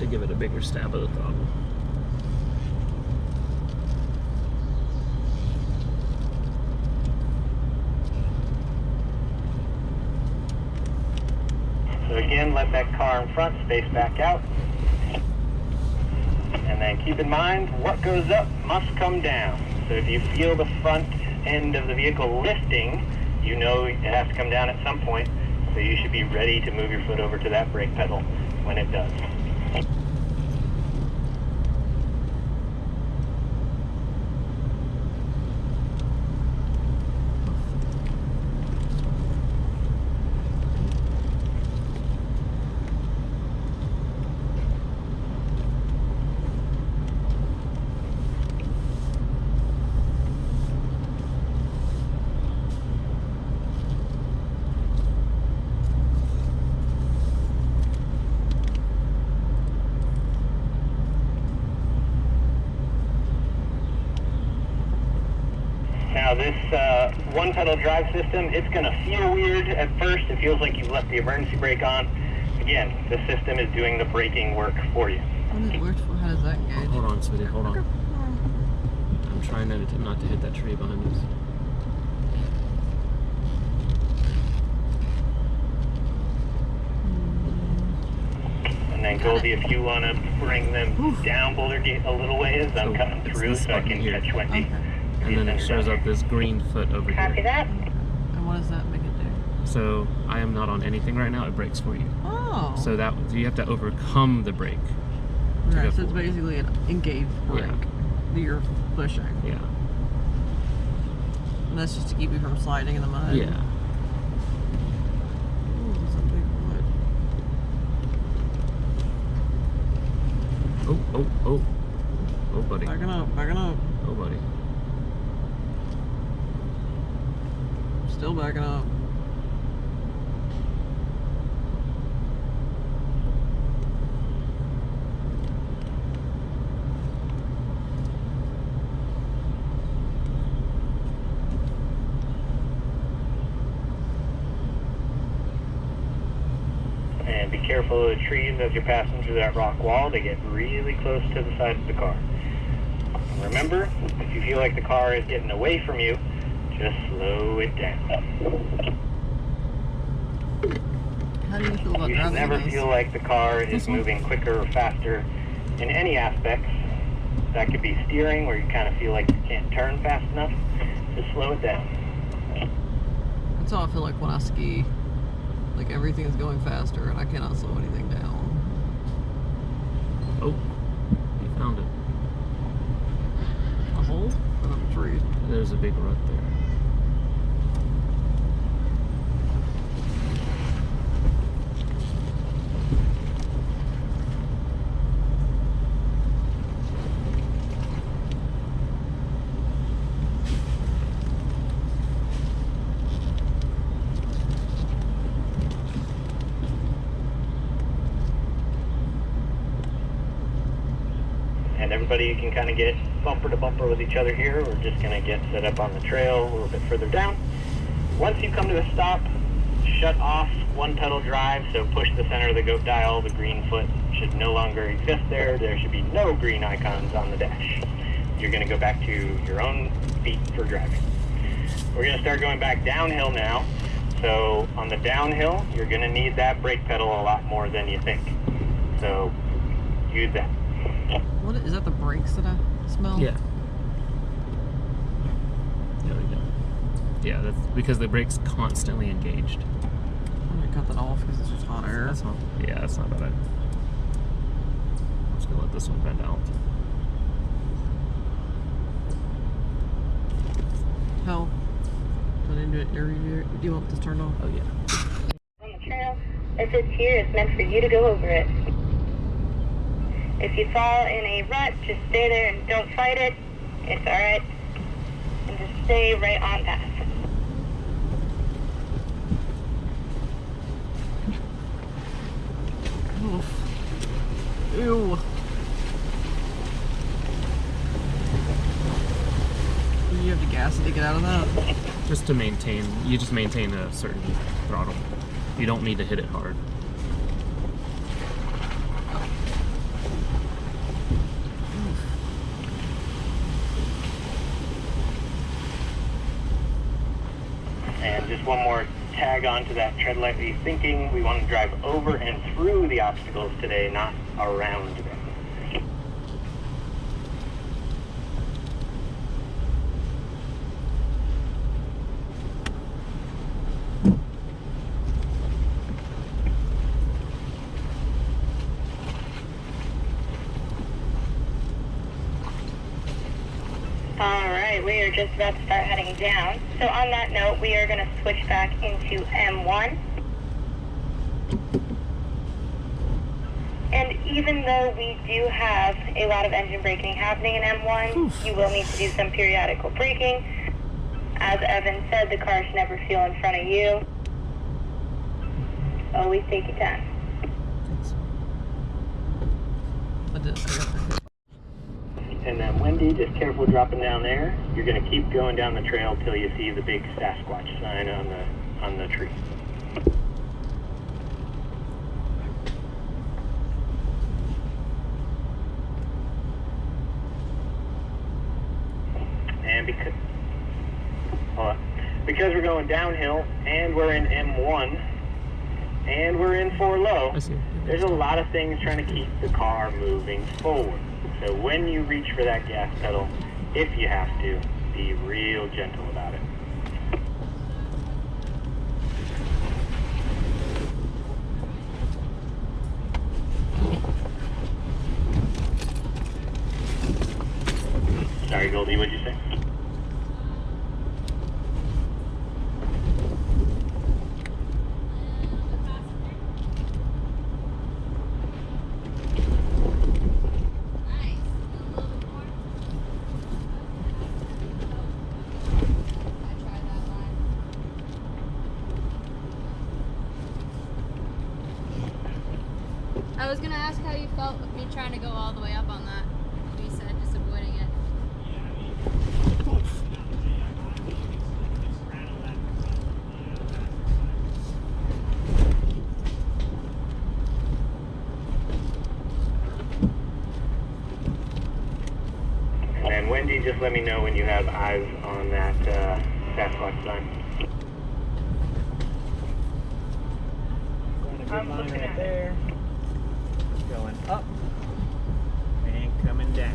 to give it a bigger stab of the throttle. So again, let that car in front space back out. And then keep in mind, what goes up must come down. So if you feel the front end of the vehicle lifting, you know it has to come down at some point. So you should be ready to move your foot over to that brake pedal when it does. Now this one pedal drive system, it's going to feel weird at first. It feels like you've left the emergency brake on. Again, the system is doing the braking work for you. How does that engage? Hold on, sweetie, hold on. I'm trying not to hit that tree behind us. And then Goldie, if you want to bring them down Boulder Gate a little ways, I'm coming through so I can catch Wendy. Okay. And then it shows up this green foot over here. Copy that. And what does that make it do? So I am not on anything right now, it brakes for you. Oh. So that you have to overcome the brake. Right, so it's basically an engaged brake that you're pushing. Yeah. And that's just to keep you from sliding in the mud. Yeah. Ooh, that's a big wood. Oh, buddy. Backing up. Oh, buddy. Still backing up. And be careful of the trees as you're passing through that rock wall. They get really close to the side of the car. And remember, if you feel like the car is getting away from you, just slow it down. How do you feel about You should never these? feel like the car is moving quicker or faster in any aspects. That could be steering, where you kind of feel like you can't turn fast enough. Just slow it down. That's how I feel like when I ski. Like everything is going faster and I cannot slow anything down. Oh, you found it. A hole? Or a tree? There's a big rut there. And everybody, you can kind of get bumper to bumper with each other here. We're just going to get set up on the trail a little bit further down. Once you come to a stop, shut off one pedal drive, so push the center of the goat dial. The green foot should no longer exist there. There should be no green icons on the dash. You're going to go back to your own feet for driving. We're going to start going back downhill now. So on the downhill, you're going to need that brake pedal a lot more than you think. So use that. What is that? The brakes that I smell? Yeah. There we go. Yeah, that's because the brake's constantly engaged. I'm gonna cut that off because it's just hot air. That's not, yeah, that's not bad. I'm just gonna let this one bend out. Hell, put into it. Do you want this turned off? Oh yeah. On the trail, if it's here, it's meant for you to go over it. If you fall in a rut, just stay there and don't fight it. It's alright. And just stay right on path. Oof. Ew. You have to gas it to get out of that? Just to maintain, you just maintain a certain throttle. You don't need to hit it hard. Just one more tag onto that tread lightly thinking. We want to drive over and through the obstacles today, not around them. Alright, we are just about to start heading down. So on that note, we are going to switch back into M1. And even though we do have a lot of engine braking happening in M1, you will need to do some periodical braking. As Evan said, the car should never feel in front of you. Always take your time. And then Wendy, just careful dropping down there. You're going to keep going down the trail till you see the big Sasquatch sign on the tree. And because we're going downhill and we're in M1 and we're in 4 low, there's a lot of things trying to keep the car moving forward. So when you reach for that gas pedal, if you have to, be real gentle about it. Sorry, Goldie, what'd you say? I was gonna ask how you felt with me trying to go all the way up on that. You said just avoiding it. And Wendy, just let me know when you have eyes on that Sasquatch sign. I'm looking right there. Going up and coming down.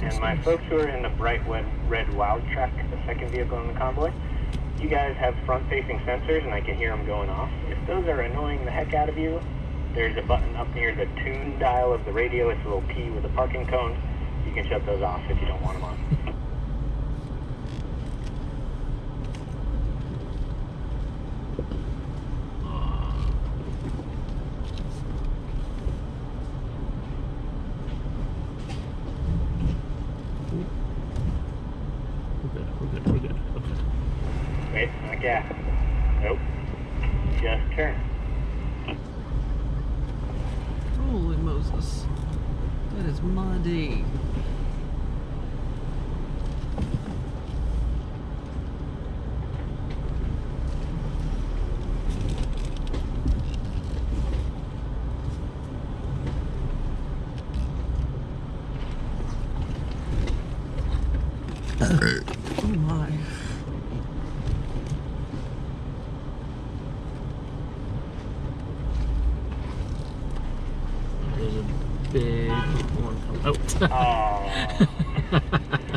And my folks who are in the bright red Wild Track, the second vehicle in the convoy, you guys have front-facing sensors, and I can hear them going off. If those are annoying the heck out of you, there's a button up near the tune dial of the radio. It's a little P with a parking cone. You can shut those off if you don't want them on. We're good. Okay. Wait, not gas. Nope. Just turn. Holy Moses. That is muddy. Oh my. There's a big one coming. Oh.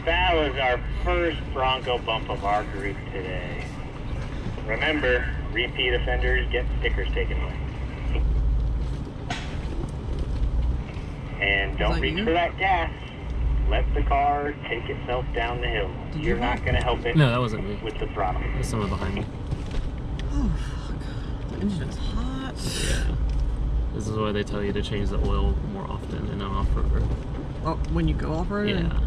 That was our first Bronco bump of our group today. Remember, repeat offenders get stickers taken away. And don't reach for that gas. Let the car take itself down the hill. You're not going to help it. No, that wasn't me. With the throttle. There's someone behind me. Oh, fuck. The engine is hot. Yeah. This is why they tell you to change the oil more often in an off-road. Oh, when you go off-road? Yeah.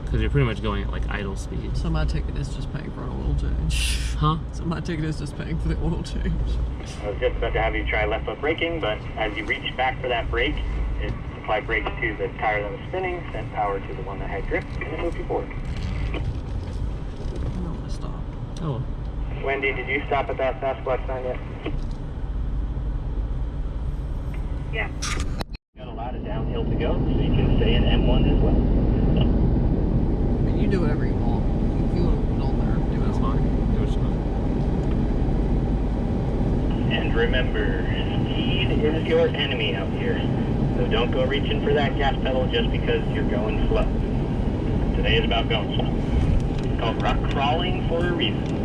Because you're pretty much going at like idle speed. So my ticket is just paying for an oil change. Huh? So my ticket is just paying for the oil change. I was just about to have you try left foot braking, but as you reach back for that brake, applied brakes to the tire that was spinning, sent power to the one that had grip, and it moved you forward. I don't want to stop. Oh, Wendy, did you stop at that Sasquatch sign yet? Yeah. Got a lot of downhill to go, so you can stay in M1 as well. I mean, you do whatever you want. If you want to put it on there, do it. that's fine. It was fine. And remember, speed is your enemy out here. So don't go reaching for that gas pedal just because you're going slow. Today is about going slow. It's called rock crawling for a reason.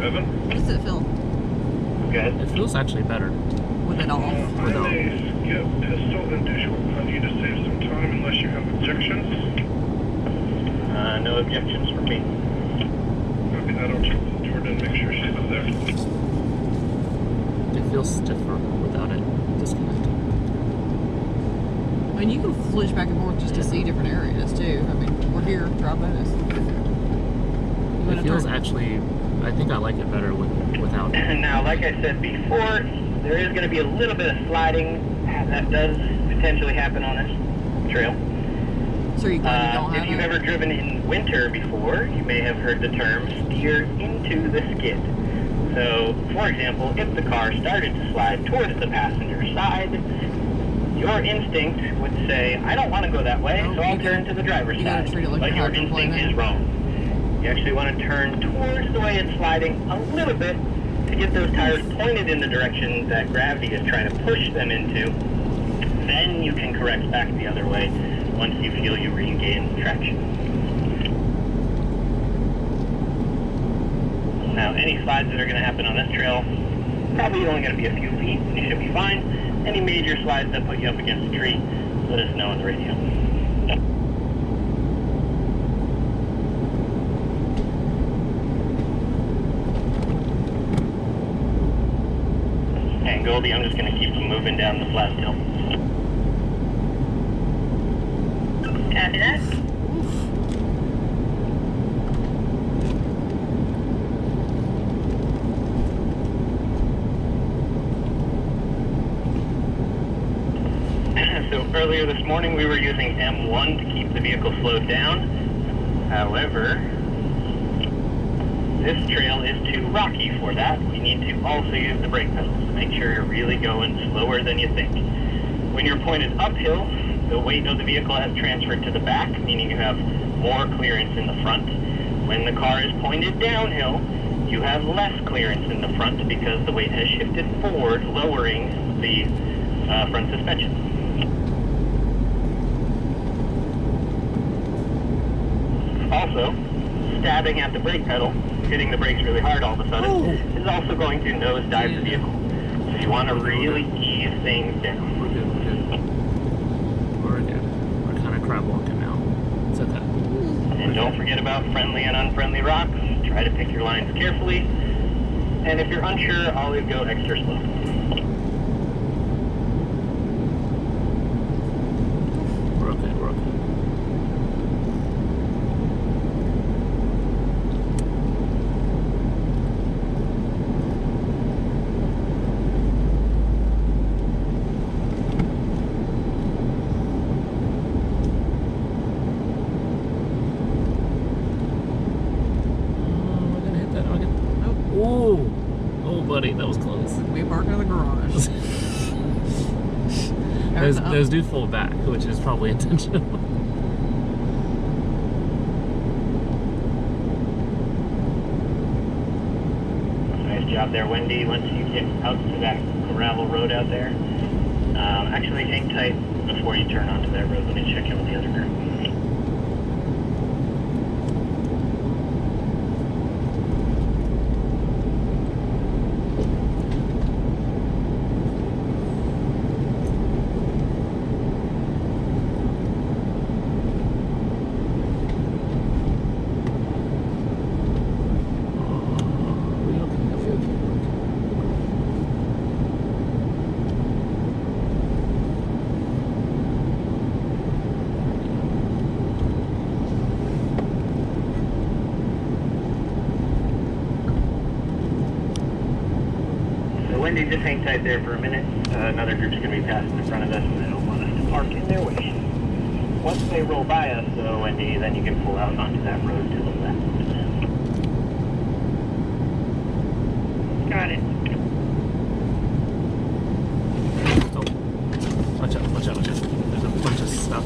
What does it feel? Good. It feels actually better. With it off? Without. Skip pistol and do short. I need to save some time unless you have objections. No objections for me. Okay, I don't check with Jordan, make sure she's not there. It feels stiffer without it disconnected. I mean, you can flitch back and forth just to see different areas too. I mean, we're here, drive bonus. It feels actually, I think I like it better without it. Now, like I said before, there is going to be a little bit of sliding that does potentially happen on this trail. So you kind of don't have If you've ever driven in winter before, you may have heard the term steer into the skid. So, for example, if the car started to slide towards the passenger side, your instinct would say, I don't want to go that way, so I'll turn to the driver's side. treat it like But a your hydroplane instinct then. is wrong. You actually want to turn towards the way it's sliding a little bit to get those tires pointed in the direction that gravity is trying to push them into. Then you can correct back the other way once you feel you regain traction. Now, any slides that are going to happen on this trail, probably only going to be a few feet, and you should be fine. Any major slides that put you up against a tree, let us know on the radio. And Goldie, I'm just going to keep them moving down the flat hill. Copy that. So earlier this morning we were using M1 to keep the vehicle slowed down. However, this trail is too rocky for that. We need to also use the brake pedals to make sure you're really going slower than you think. When you're pointed uphill, the weight of the vehicle has transferred to the back, meaning you have more clearance in the front. When the car is pointed downhill, you have less clearance in the front because the weight has shifted forward, lowering the front suspension. Also, stabbing at the brake pedal, hitting the brakes really hard all of a sudden, is also going to nosedive the vehicle. So you want to really ease things down. We're good, we're good. We're kind of crab walking now. It's okay. And don't forget about friendly and unfriendly rocks. Try to pick your lines carefully. And if you're unsure, always go extra slow. We're okay, we're okay. We're gonna hit that. Oh, buddy, that was close. Those do fold back, which is probably intentional. Nice job there, Wendy. Once you get out to that gravel road out there, actually hang tight before you turn onto that road. Let me check in with the other group. Wendy, just hang tight there for a minute. Another group's going to be passing in front of us, and they don't want us to park in their way. Once they roll by us, though, Wendy, then you can pull out onto that road to the left. Got it. Oh. Watch out, watch out, watch out. There's a bunch of stuff.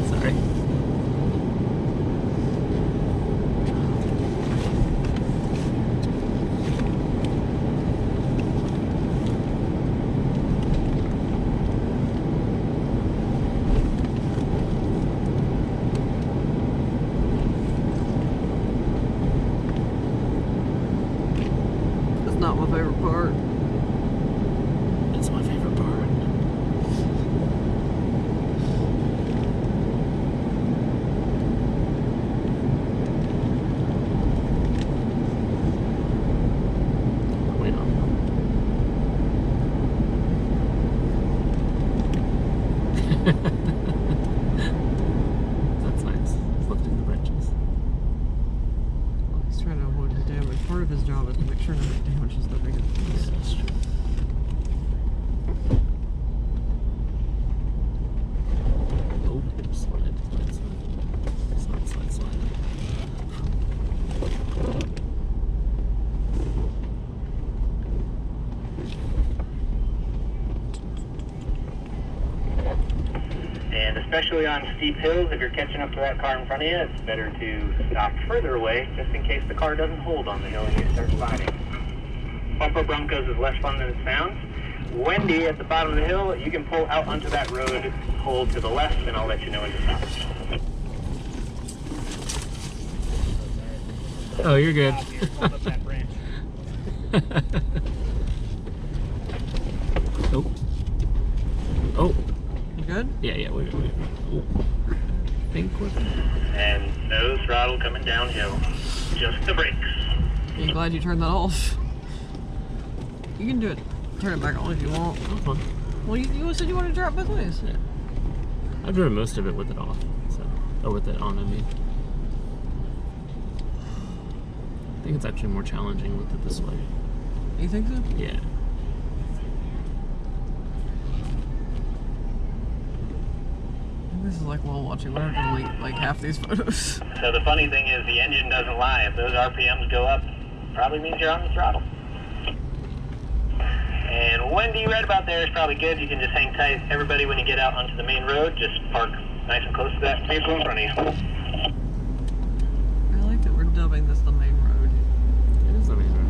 Sorry. Not my favorite part. It's my favorite part. Wait on. That's nice. It's lifting the branches. He's trying to avoid the damage. Part of his job is to make sure nobody damages the biggest piece. Yeah, that's true. Oh, slide, slide, slide. Slide, slide, slide. And especially on steep hills, if you're catching up to that car in front of you, it's better to stop further away, just in case the car doesn't hold on the hill and you start sliding. Bumper Broncos is less fun than it sounds. Wendy, at the bottom of the hill, you can pull out onto that road, hold to the left, and I'll let you know when to stop. Oh, you're good. Hold up that branch. Oh. Oh. You good? Yeah, yeah, wait. Oh. I think we're... And no throttle coming downhill, just the brakes. Are you glad you turned that off? You can do it. Turn it back on if you want. Oh, fun. Well, you said you wanted to drive both ways. Yeah. I've driven most of it with it off, so... Or with it on, I mean. I think it's actually more challenging with it this way. You think so? Yeah. This is like while watching. We're gonna delete like half these photos. So the funny thing is the engine doesn't lie. If those RPMs go up, probably means you're on the throttle. And Wendy, right about there is probably good. You can just hang tight. Everybody, when you get out onto the main road, just park nice and close to that vehicle in front of you. I like that we're dubbing this the main road. It is the main road.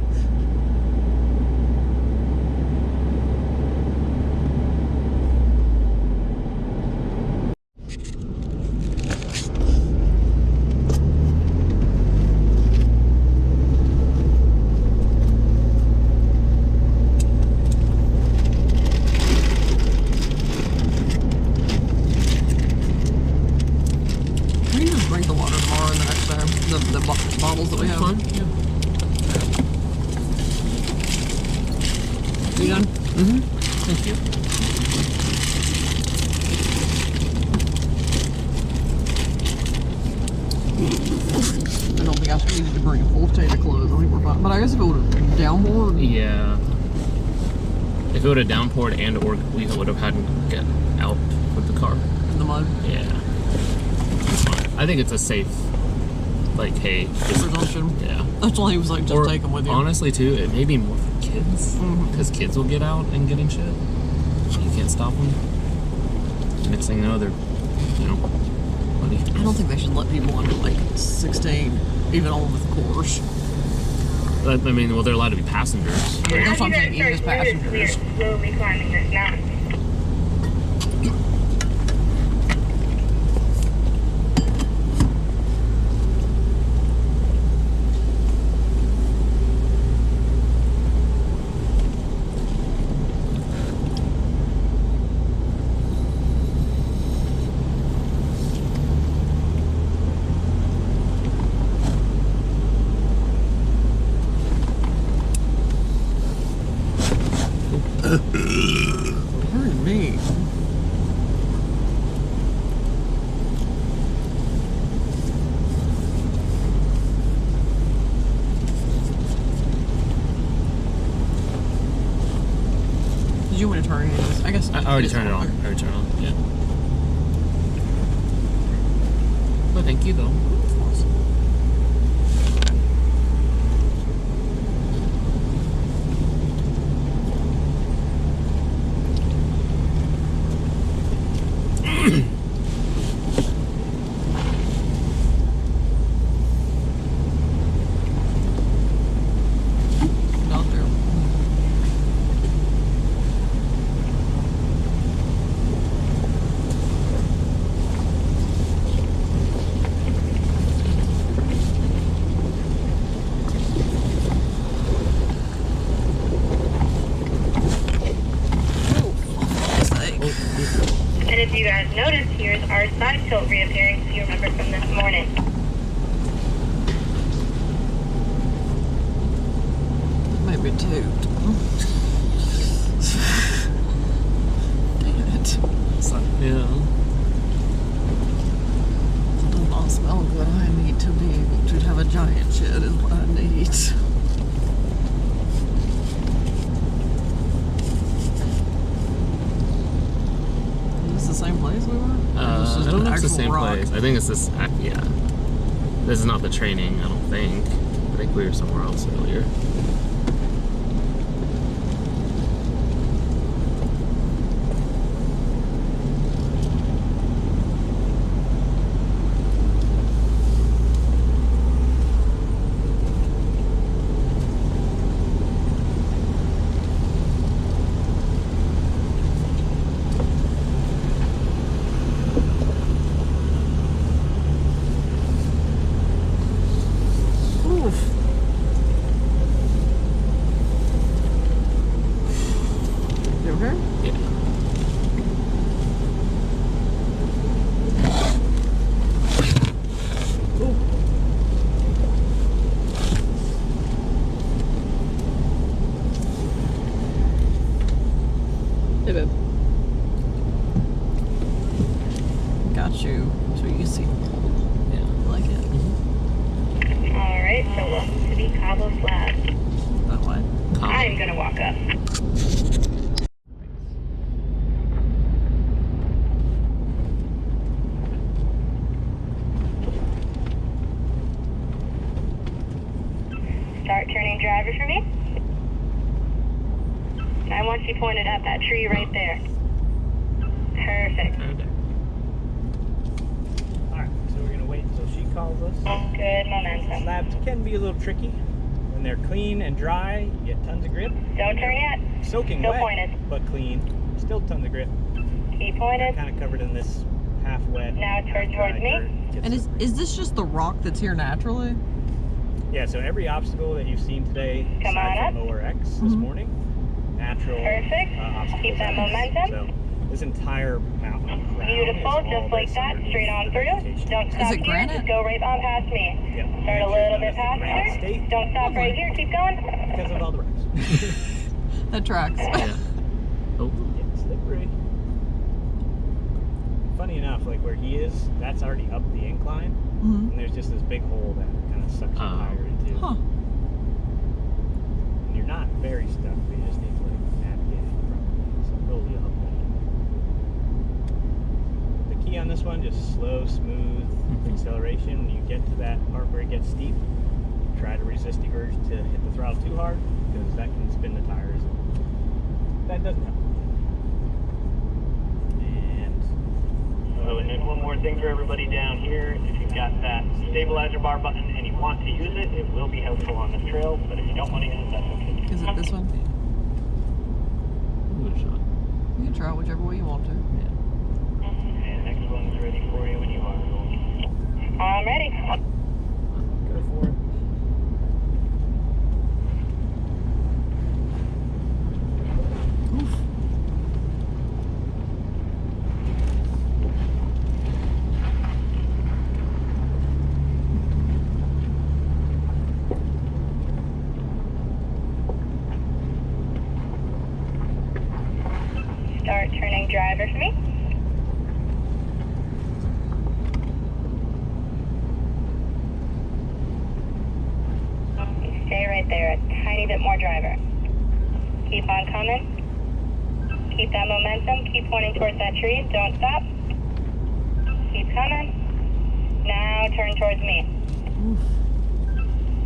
We can just bring the water tomorrow and the next time. The bottles that we have. Fun? Yeah. You done? Mm-hmm. Thank you. I don't think I needed to bring a full potato clothes. I think we're fine. But I guess if it would have downpoured. Yeah. If it would have downpoured and or we would have had to get out with the car. In the mud. Yeah. It's fine. I think it's a safe, like, hey. Presumption. Yeah. That's why he was like, just Or, take them with you. honestly, too, it may be more for kids. Because kids will get out and get in shit. You can't stop them. Next thing you know, they're, bloody. I don't think they should let people under like 16, even all with course. I mean, well, they're allowed to be passengers. Right? That's what I'm saying, even as We are passengers. slowly climbing this mountain. Pardon me. Did you want to turn it? I guess I already turned it on. I already turned it on, yeah. Well, thank you, though. out there. And if you guys notice, here's our side tilt reappearing, so you remember from this morning. Maybe two. Dang it. Yeah. It does not smell good. I need to be able to have a giant shed is what I need. Is this the same place we were? Or is this I just don't an know if it's the actual same rock? place. I think it's this, yeah. This is not the training, I don't think. I think we were somewhere else earlier. Oof. You okay? Yeah. Hey, babe. Got you. So you can see. Yeah. I like it. Alright, so welcome to the Cabo Slab. That way. I'm gonna walk up. Start turning driver for me. And I want you pointed at that tree right there. Perfect. Okay. Alright, so we're going to wait until she calls us. Good momentum. Slabs can be a little tricky. When they're clean and dry, you get tons of grip. Don't turn yet. Soaking Still wet, pointed. but clean. Still tons of grip. Keep pointed. Kind of covered in this half wet. Now turn half dry towards me. dirt. Gets And slippery. is this just the rock that's here naturally? Yeah, so every obstacle that you've seen today, Come aside on from up. ORX this Mhm. morning, natural Perfect. obstacles. Keep that are- momentum. So this entire mountain crown Beautiful, is all just like this that. underneath Straight on the through. vegetation. Don't stop it here. granite? Just go right on past me. Yep. Start a Make sure little you bit notice the past granite her. state Don't stop right here. Keep going. because of all the rocks. That tracks. Yeah. Oh. It's slippery. Funny enough, like where he is, that's already up the incline, Mhm. and there's just this big hole that kind of sucks your Oh. tire into. Huh. And you're not very stuck, but you just need to like navigate it properly. So it'll be up. The key on this one, just slow, smooth acceleration. When you get to that part where it gets steep, try to resist the urge to hit the throttle too hard, because that can spin the tires. And that doesn't help. more thing for everybody down here. If you've got that stabilizer bar button and you want to use it, it will be helpful on this trail, but if you don't want to use it, that's okay. Is it this one? Give it a shot. You can try it whichever way you want to. And next one's ready for you when you are. I'm ready. Go for it. Start turning driver for me. Stay right there, a tiny bit more driver. Keep on coming. Keep that momentum, keep pointing towards that tree, don't stop. Keep coming. Now turn towards me.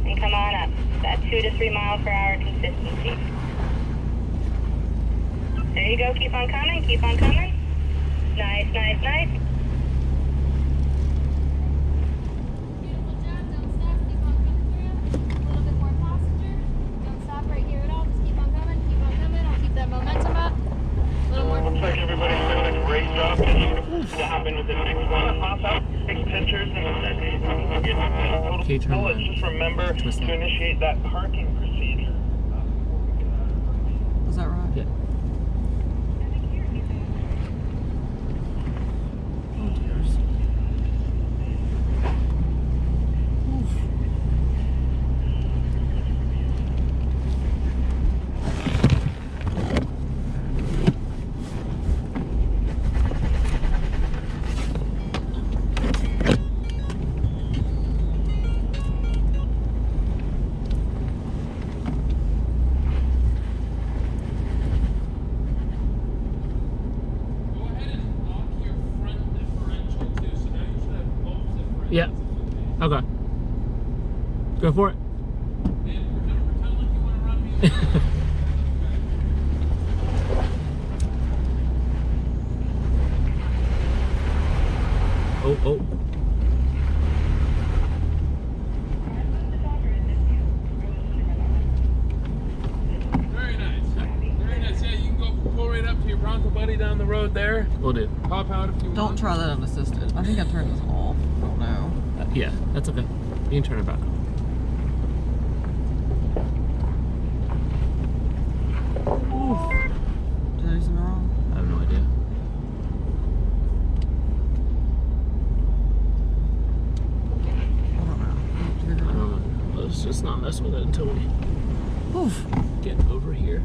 And come on up. That 2 to 3 miles per hour consistency. There you go, keep on coming, keep on coming. Nice, nice, nice. Beautiful job. Don't stop. Keep on coming through. A little bit more passenger. Don't stop right here at all. Just keep on coming. Keep on coming. I'll keep that momentum up. A little more. Looks like everybody's doing a great job. To hop in with the next one. Pop out, take pictures, and get total Okay, turn bullets. left. Just remember Twist to left. initiate that parking procedure. Is that right? Yeah. Oh dears. Yeah. Okay. Go for it. Oh, oh. Very nice. Very nice. Yeah, you can go pull right up to your Bronco buddy down the road there. We'll do. Pop out if you want. Don't try that unassisted. I think I turned this off. I don't know. Yeah, that's okay. You can turn it back on. Did I do something wrong? I have no idea. I don't know. I don't know. Let's just not mess with it until we Oof. get over here.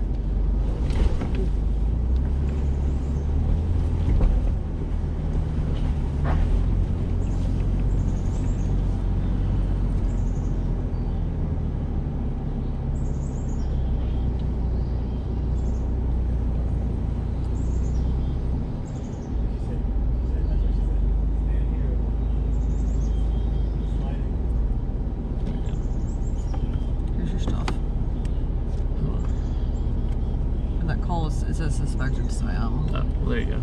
Here's your stuff. And that call is, it says suspected spam. Oh, well, there you go.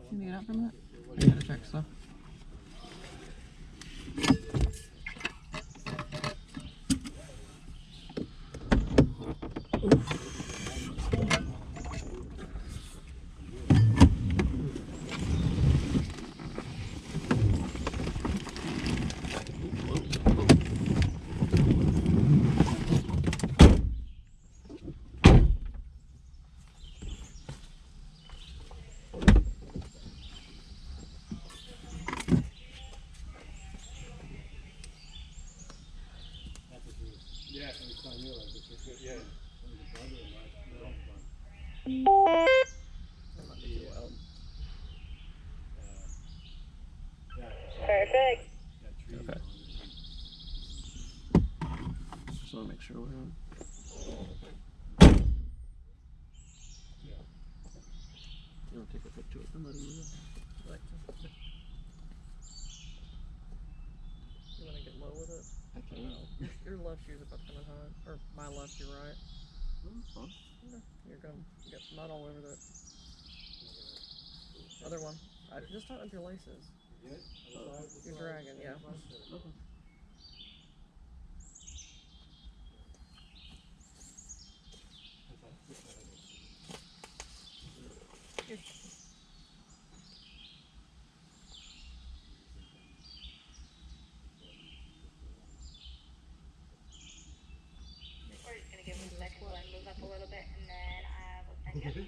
Can you get out for a minute? I gotta check stuff. Perfect. Okay. Just want to make sure we're on. You want to take a picture of them? Letting you go? left shoe's about to come in hot. Or my left, your right. Fun. Yeah, you're gonna get mud all over the other one. Just tighten up your laces. You're dragging, yeah. Okay. We're just gonna give him a second while I move up a little bit, and then I will send you.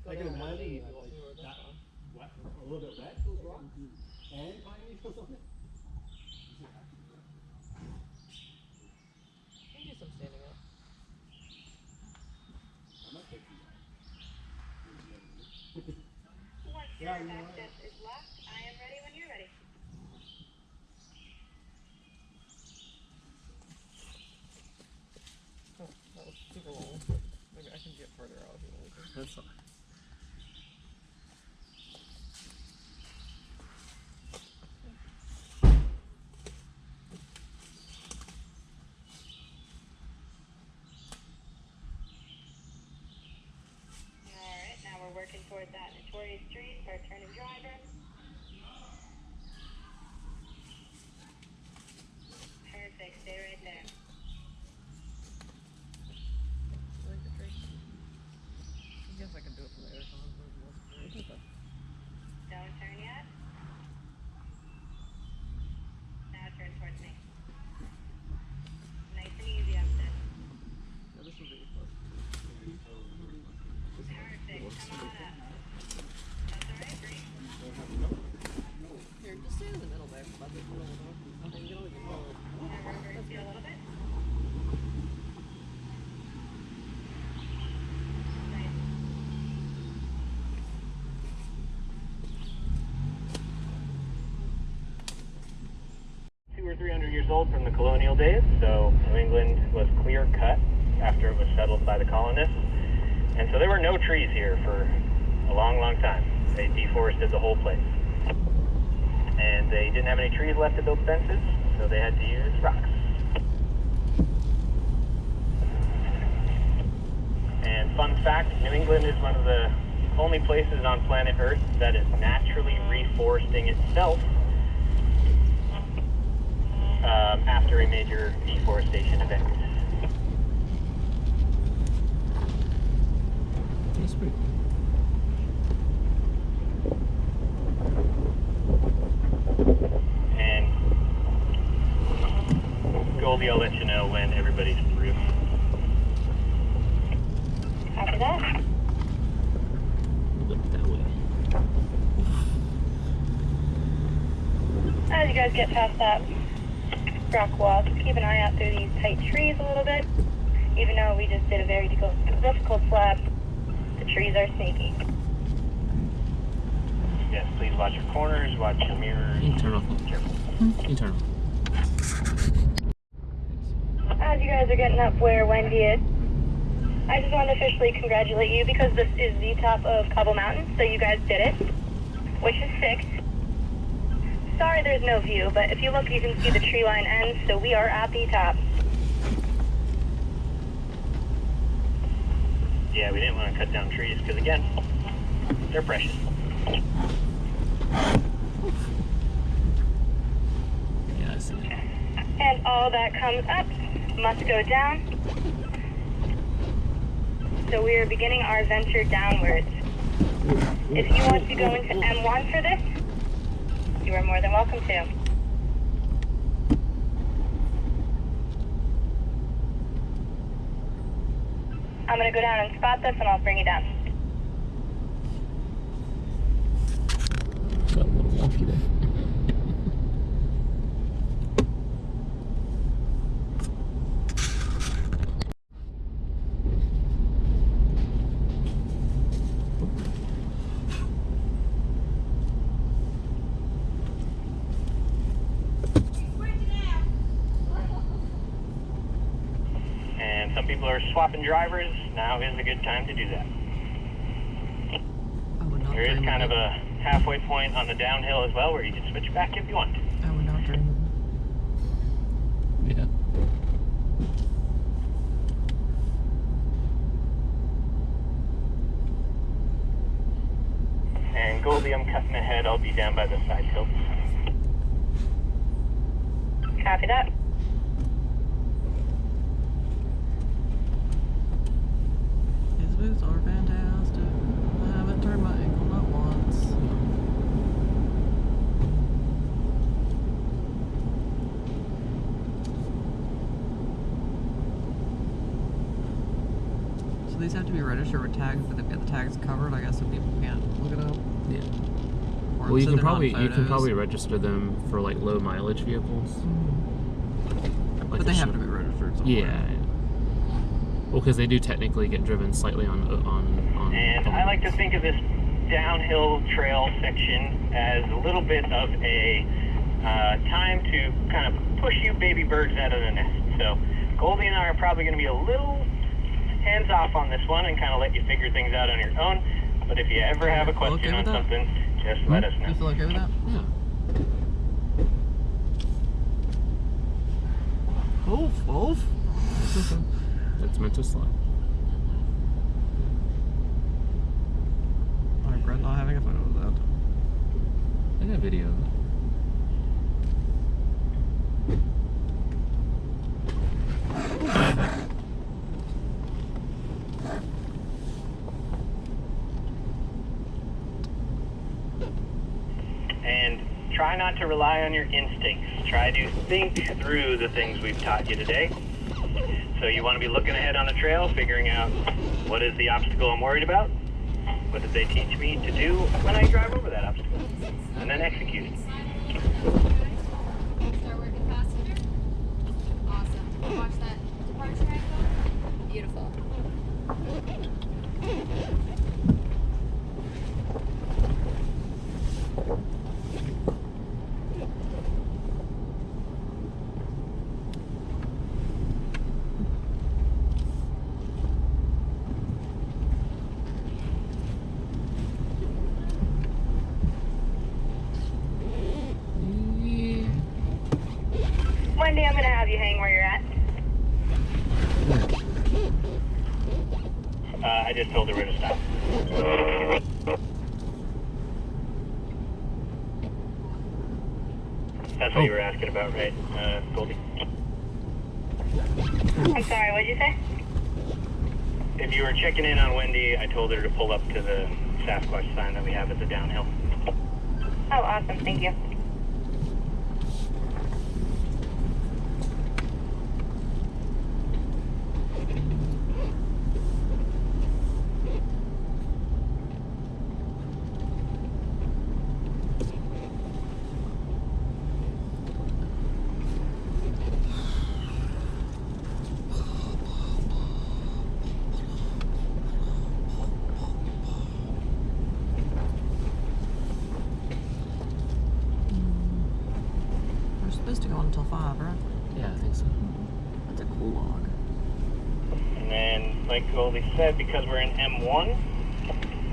I can imagine that, like, that wet, a little bit wet, those rocks, and pine needles on it. You can do some standing up. I'm not taking that. Once your access is locked, I am ready when you're ready. Oh, that was super long. Maybe I can get further out if you want to. That's fine. Alright, now we're working towards that notorious street, start turning driver. Perfect, stay right there. I guess I can do it from the other side. Don't turn yet. Now turn towards me. Nice and easy up there. Yeah, this will be fun. Perfect, come on up. That's alright, Bree. Here, just stay in the middle there. I'll get a little bit. I can get all your phone. Now reverse you a little bit. Nice. 200 or 300 years old from the colonial days, so New England was clear cut after it was settled by the colonists. And so there were no trees here for a long, long time. They deforested the whole place. And they didn't have any trees left to build fences, so they had to use rocks. And fun fact, New England is one of the only places on planet Earth that is naturally reforesting itself after a major deforestation event. That's pretty cool. And Goldie, I'll let you know when everybody's through. After that, Look that way. as you guys get past that rock wall, just keep an eye out through these tight trees a little bit. Even though we just did a very difficult slab, the trees are sneaky. Yes, please watch your corners, watch your mirrors. You can turn off. Careful. You can turn off. As you guys are getting up where Wendy is, I just want to officially congratulate you because this is the top of Cobble Mountain, so you guys did it, which is sick. Sorry there's no view, but if you look you can see the tree line ends, so we are at the top. Yeah, we didn't want to cut down trees because, again, they're precious. Yeah, I see it. And all that comes up must go down. So we are beginning our venture downwards. If you want to go into M1 for this, you are more than welcome to. I'm going to go down and spot this and I'll bring you down. Got a little wonky there. And some people are swapping drivers. Now is a good time to do that. I would not There is dream kind of of it. a halfway point on the downhill as well where you can switch back if you want. I would not dream of And Goldie, I'm cutting ahead. I'll be down by the side hill. Copy that. His boots are fantastic. I haven't turned my ankle not once. So these have to be registered with tags, but they've got the tags covered, I guess, so people can't look it up. Yeah. Or Well, you so can they're not probably photos. register them for like low mileage vehicles. Like But a they have ship- to be registered somewhere. Yeah. Well, because they do technically get driven slightly on. And I like to think of this downhill trail section as a little bit of a time to kind of push you baby birds out of the nest. So Goldie and I are probably going to be a little hands off on this one and kind of let you figure things out on your own. But if you ever have a Okay question on with that? something, just let us know. You feel okay with that? Yeah. Oof. It's meant to slide. I regret not having a photo of that. I got video of it. And try not to rely on your instincts. Try to think through the things we've taught you today. So you want to be looking ahead on the trail, figuring out what is the obstacle I'm worried about, what did they teach me to do when I drive over that obstacle, and then execute it. Start working passenger. Awesome. Watch that departure angle. Beautiful. Wendy, I'm gonna have you hang where you're at. I just told her where to stop. That's what you were asking about, right, Goldie? I'm sorry, what'd you say? If you were checking in on Wendy, I told her to pull up to the Sasquatch sign that we have at the downhill. Oh, awesome, thank you. We're supposed to go on until 5, right? Yeah, I think so. That's a cool log. And then, like Goldie said, because we're in M1,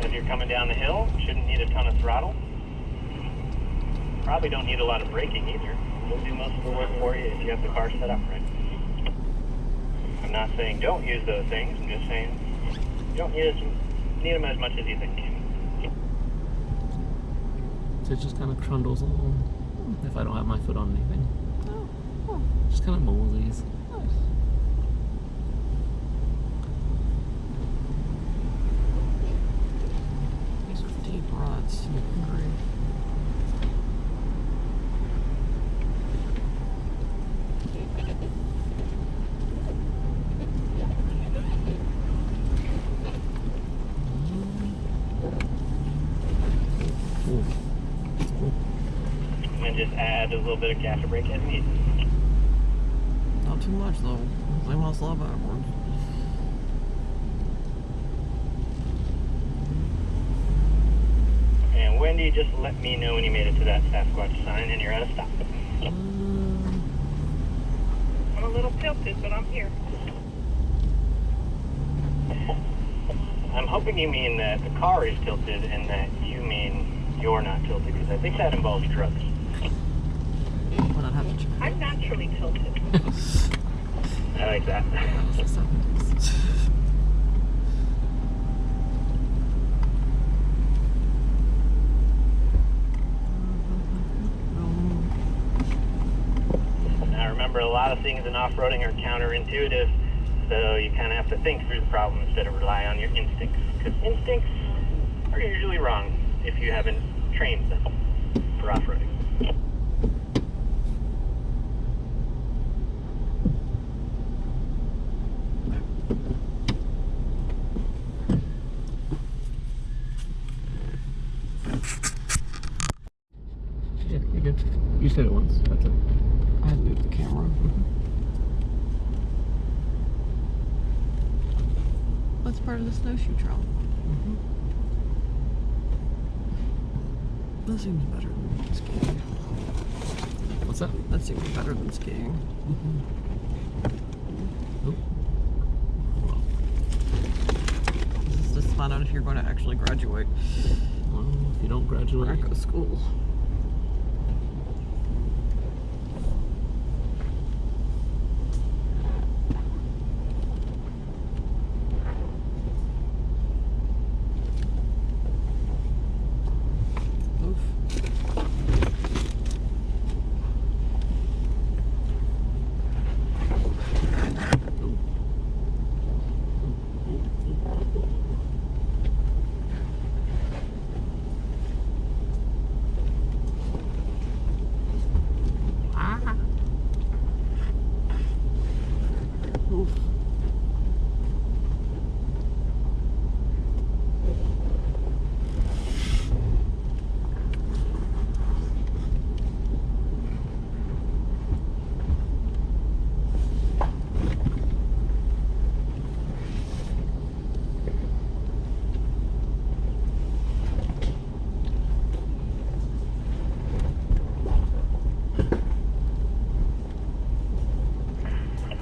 as you're coming down the hill, shouldn't need a ton of throttle. Probably don't need a lot of braking either. We'll do most of the work for you if you have the car set up right. I'm not saying don't use those things, I'm just saying you don't need them as much as you think. So it just kind of trundles along if I don't have my foot on anything. Oh, Just kind of moleys. nice. These are deep ruts. Great. Ooh. And then just add a little bit of gas or brake as needed. Not too much though. They want to slow backwards. And Wendy, just let me know when you made it to that Sasquatch sign and you're at a stop. I'm a little tilted, but I'm here. I'm hoping you mean that the car is tilted and that you mean you're not tilted, because I think that involves drugs. Well, I'd have to check. I'm naturally tilted. I like that. That was the 70s. Now remember, a lot of things in off-roading are counterintuitive, so you kind of have to think through the problem instead of rely on your instincts, because instincts are usually wrong if you haven't trained them for off-roading. Yeah, you're good. You said it once. That's it. I had to move the camera. What's part of the snowshoe trail? That seems better than skiing. What's that? That seems better than skiing. Oh. This is just to find out if you're going to actually graduate Well, if you don't graduate, Bronco school. Oof. Oof.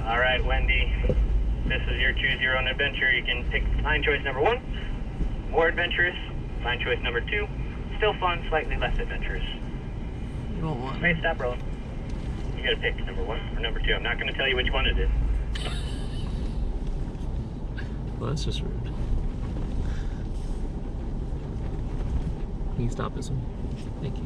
All right, Wendy, this is your choose your own adventure. You can pick find choice number 1, more adventurous. Find choice number 2, still fun, slightly less adventurous. You want one? Wait, stop rolling. You gotta pick number 1 or number 2. I'm not gonna tell you which one it is. well, that's just rude. Can you stop this one? Thank you.